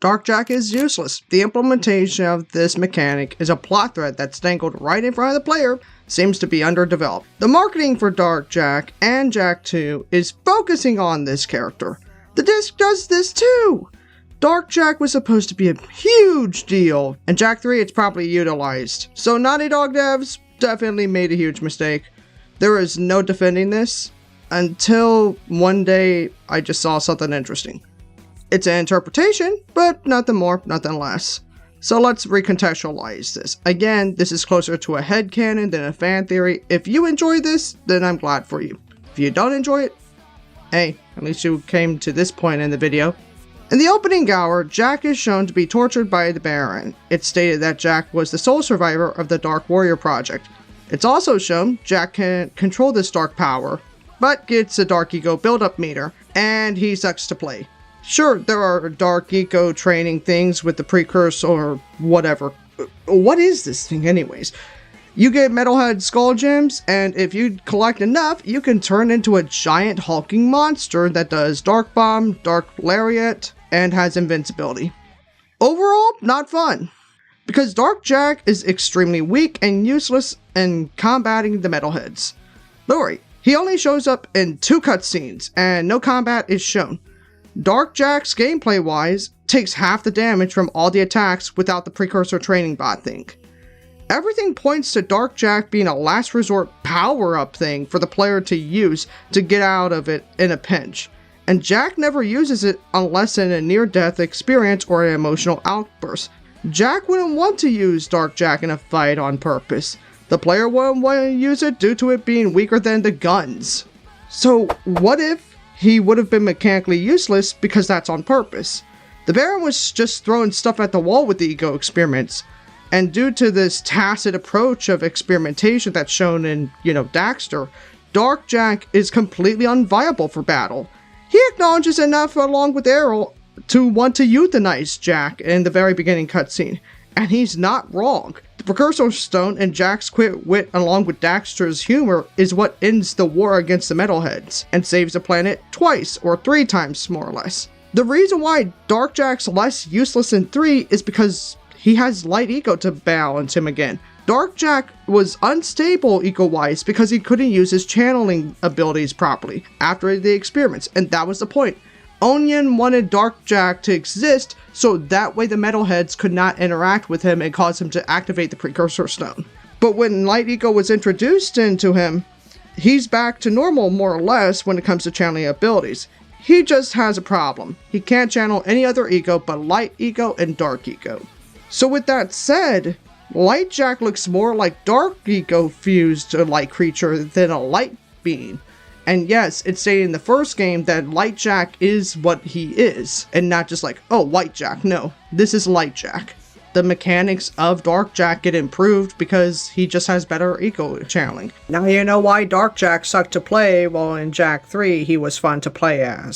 Dark Jack is useless. The implementation of this mechanic is a plot thread that's dangled right in front of the player, seems to be underdeveloped. The marketing for Dark Jack and Jak 2 is focusing on this character. The disc does this too! Dark Jack was supposed to be a huge deal, and Jak 3 it's properly utilized. So Naughty Dog devs definitely made a huge mistake. There is no defending this, until one day I just saw something interesting. It's an interpretation, but nothing more, nothing less. So let's recontextualize this. Again, this is closer to a headcanon than a fan theory. If you enjoy this, then I'm glad for you. If you don't enjoy it, hey, at least you came to this point in the video. In the opening hour, Jak is shown to be tortured by the Baron. It's stated that Jak was the sole survivor of the Dark Warrior project. It's also shown Jak can control this dark power, but gets a Dark Ego build-up meter, and he sucks to play. Sure, there are Dark Ego training things with the precursor or whatever. What is this thing anyways? You get Metalhead Skull Gems, and if you collect enough, you can turn into a giant hulking monster that does Dark Bomb, Dark Lariat, and has invincibility. Overall, not fun. Because Dark Jak is extremely weak and useless in combating the Metalheads. Don't worry, he only shows up in 2 cutscenes, and no combat is shown. Dark Jak's gameplay-wise takes half the damage from all the attacks without the precursor training bot thing. Everything points to Dark Jak being a last resort power-up thing for the player to use to get out of it in a pinch, and Jak never uses it unless in a near-death experience or an emotional outburst. Jak wouldn't want to use Dark Jak in a fight on purpose. The player wouldn't want to use it due to it being weaker than the guns. So what if he would have been mechanically useless because that's on purpose? The Baron was just throwing stuff at the wall with the ego experiments, and due to this tacit approach of experimentation that's shown in, Daxter, Dark Jak is completely unviable for battle. He acknowledges enough along with Errol to want to euthanize Jak in the very beginning cutscene, and he's not wrong. The Precursor Stone and Jak's quick wit along with Daxter's humor is what ends the war against the Metalheads, and saves the planet twice or 3 times more or less. The reason why Dark Jak's less useless in 3 is because he has light ego to balance him again. Dark Jak was unstable ego-wise because he couldn't use his channeling abilities properly after the experiments, and that was the point. Onion wanted Dark Jak to exist so that way the Metalheads could not interact with him and cause him to activate the Precursor Stone. But when Light Ego was introduced into him, he's back to normal more or less when it comes to channeling abilities. He just has a problem. He can't channel any other ego but Light Ego and Dark Ego. So with that said, Light Jak looks more like Dark Ego fused to a light creature than a light being. And yes, it's stated in the first game that Light Jak is what he is, and not just like, oh, White Jak. No, this is Light Jak. The mechanics of Dark Jak get improved because he just has better ego channeling. Now you know why Dark Jak sucked to play, while in Jak 3 he was fun to play as.